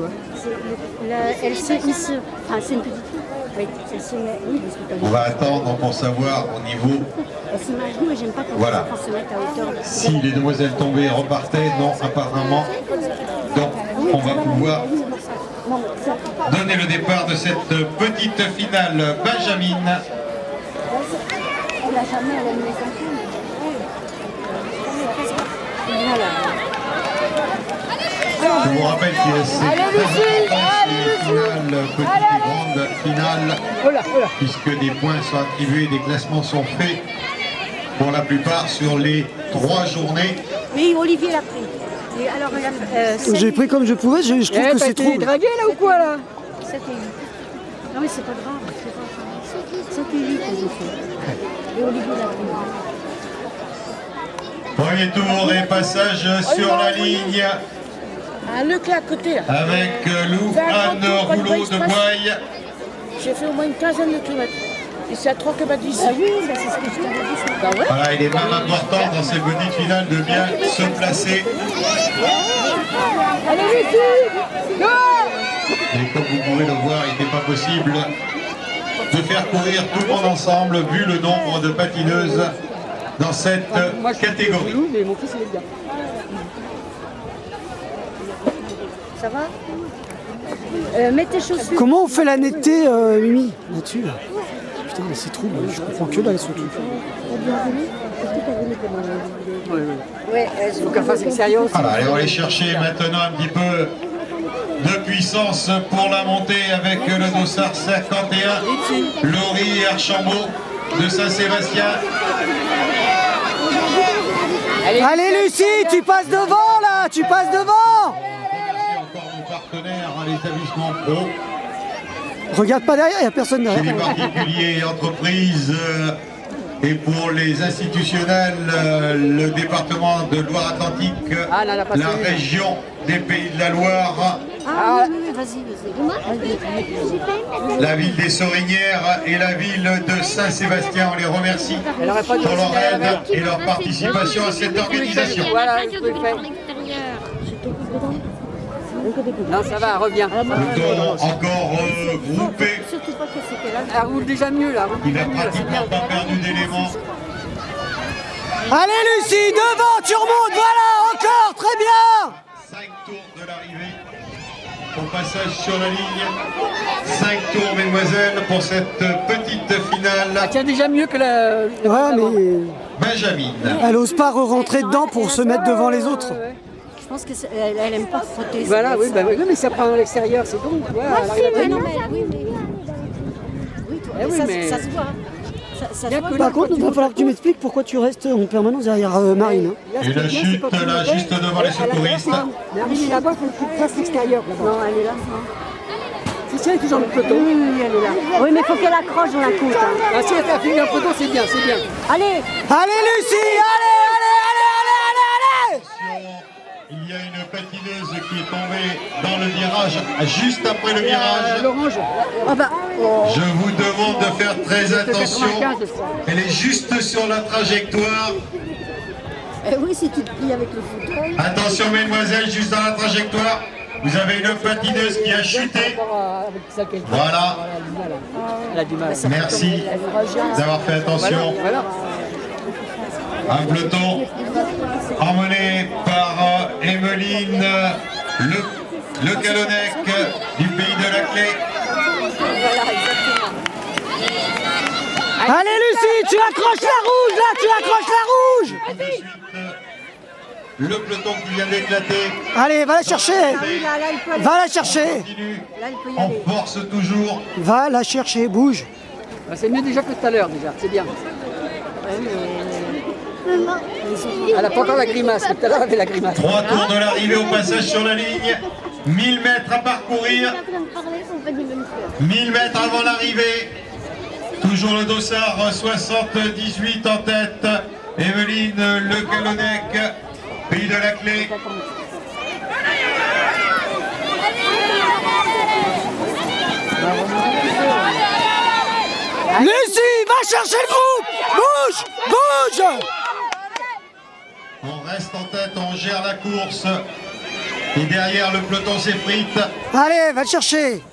toi? Elle se hisse. Enfin, c'est une petite fille. Oui, elle se met. Oui, parce que On va attendre pour savoir au niveau. elle se met à genoux et j'aime pas quand les enfants se mettent à hauteur. Si les demoiselles tombées repartaient, non, apparemment. Donc, on va pouvoir donner le départ de cette petite finale Benjamin. Elle a jamais, elle aime les enfants. Voilà. Je vous rappelle que c'est très important, c'est finale, petite et grande finale, puisque des points sont attribués, des classements sont faits pour la plupart sur les 3 journées. Oui, Olivier l'a pris. Et alors, J'ai pris comme je pouvais, je trouve que c'est trop. T'es dragué là ou quoi là? 7 et 8. Non mais c'est pas grave. 7 et 8 j'ai fait. Et Olivier l'a pris. Premier tour et passage sur la ligne Ah, le clé à côté là. avec Lou Anne Rouleau de Boye. J'ai fait au moins une quinzaine de kilomètres. Et c'est à 3 km d'ici. Ah oui, ça c'est ce que je t'avais dit. Bah ouais. Voilà, il est même important dans ces petites finales de bien se placer. Allez, Lucie! Go! Et comme vous pouvez le voir, il n'était pas possible de faire courir tout le monde ensemble vu le nombre de patineuses dans cette catégorie. Mais mon fils il est bien. Ça va Mets tes chaussures. Comment on fait la netteté, Mimi, là-dessus là? Putain, mais c'est trop, je comprends que là, elles sont toutes. Ouais, Faut qu'elle fasse l'extérieur aussi. Voilà, allez, on va aller chercher maintenant un petit peu de puissance pour la montée avec le dossard 51, Laurie Archambault de Saint-Sébastien. Allez Lucie, tu passes devant là, tu passes devant. Remercie encore nos partenaires, hein, l'établissement pro, Regarde pas derrière, il n'y a personne chez les derrière. particuliers et entreprises et pour les institutionnels, le département de Loire-Atlantique, Ah, là, là, pas la celui-là. région des Pays de la Loire, Ah oui, oui, vas-y. la ville des Sorinières et la ville de Saint-Sébastien. On les remercie Elle aurait pas dû pour leur rester à la aide main. et leur participation à cette organisation. Voilà, vous pouvez faire. Non, ça va, reviens. Nous tournons encore groupé. Surtout pas que c'était là. Elle roule déjà mieux là. Il n'a pratiquement pas perdu d'éléments. Allez Lucie, devant, tu remontes, voilà, encore, très bien. 5 tours de l'arrivée au passage sur la ligne. 5 tours, mesdemoiselles, pour cette petite finale. Tiens déjà mieux que la. Ouais, mais Benjamin. elle ose pas rentrer dedans pour se mettre devant les autres. Je pense qu'elle aime pas frotter. Voilà, oui, bah, oui, mais ça prend à l'extérieur, c'est bon. Tu vois, elle arrive à Oui, venir. non, mais oui, mais. Oui, toi, Eh oui, ça, mais- ça se voit. Ça se voit. Par contre, il va falloir que tu m'expliques pourquoi tu restes en permanence derrière Marine. Hein. Et la chute là, juste devant les secouristes. Marine est là-bas, il faut qu'il fasse l'extérieur. Non, elle est là. Si elle est toujours dans le peloton. Oui, oui, elle est là. Oui, mais il faut qu'elle accroche dans la côte. Hein. Ah, si elle fait un peloton, c'est bien, c'est bien. Allez, Allez Lucie, allez. Il y a une patineuse qui est tombée dans le virage, juste après le virage. L'orange. oh bah, Je vous demande de faire très attention. 95, je crois. Elle est juste sur la trajectoire. oui, si tu te plies avec le fauteuil. Attention, mesdemoiselles, juste dans la trajectoire. Vous avez une patineuse qui a chuté. Avec ça, quelqu'un. Voilà. Elle a du mal. Merci d'avoir fait attention. Voilà. Un peloton emmené par Emeline Le Calonnec du pays de la Clé. Allez Lucie, tu accroches la rouge là, tu accroches la rouge. De suite, le peloton qui vient d'éclater. Allez, va la chercher. Là, il peut aller. Va la chercher. Continue. Là, il peut y On aller. force toujours. Va la chercher, bouge. Ah, c'est mieux déjà que tout à l'heure, déjà, c'est bien. Elle n'a pas encore la grimace, tout à l'heure elle avait la grimace. 3 tours de l'arrivée au passage sur la ligne. 1000 mètres à parcourir. 1000 mètres avant l'arrivée. Toujours le dossard 78 en tête. Evelyne Le Calonnec, pays de la Clé. Lucie, va chercher le groupe. Bouge, bouge. On reste en tête, on gère la course. Et derrière, le peloton s'effrite. Allez, va le chercher.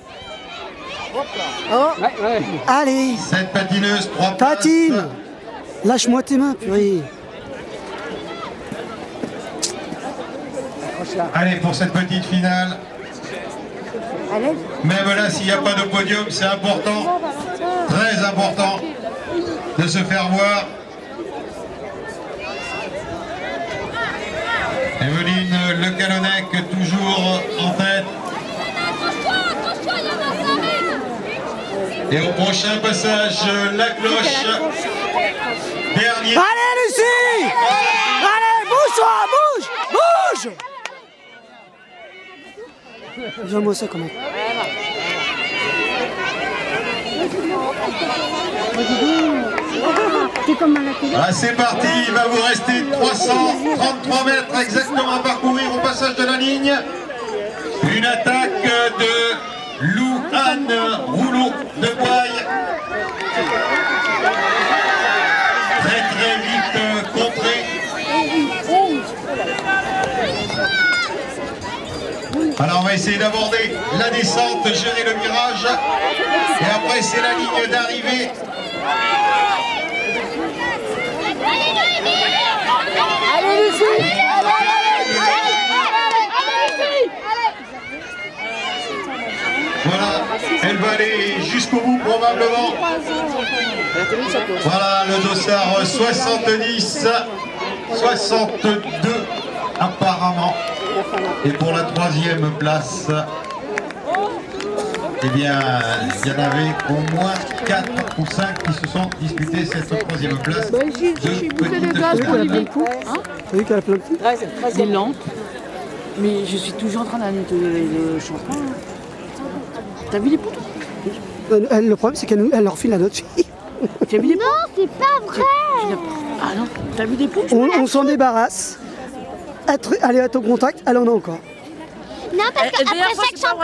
Allez, Cette patineuse, 3 places. patine. Lâche-moi tes mains, purée. Allez, pour cette petite finale. Même là, s'il n'y a pas de podium, c'est important, très important, de se faire voir. Evelyne Le Callennec, toujours en tête. Et au prochain passage, la cloche. Dernier. Allez, Lucie. Allez, bouge-toi, bouge. Viens-moi ça quand même. T'es comme à la télé. Ah, c'est parti, il va vous rester 333 mètres exactement à parcourir au passage de la ligne. Une attaque de Lou-Anne Rouleau de Boye. Très très vite contré. Alors on va essayer d'aborder la descente, gérer le virage. Et après c'est la ligne d'arrivée. Allez, Lucie! Voilà, elle va aller jusqu'au bout probablement. Voilà le dossard 70, 62 apparemment. Et pour la 3e place, eh bien, il y en avait au moins 4 ou 5 qui se sont disputés cette 3e place. J'ai bouffé de gaz pour les coups. T'as vu qu'elle a plein de petits? C'est lente. Mais je suis toujours en train d'aller le shampoing. T'as vu les poudres? Le problème, c'est qu'elle leur file à notre fille. T'as vu les poudres? Non, c'est pas vrai. Ah non, t'as vu des poudres? On s'en débarrasse. Allez à ton contact, elle en a encore. Non, parce D'ailleurs, qu'après ça, chaque c'est pas vrai.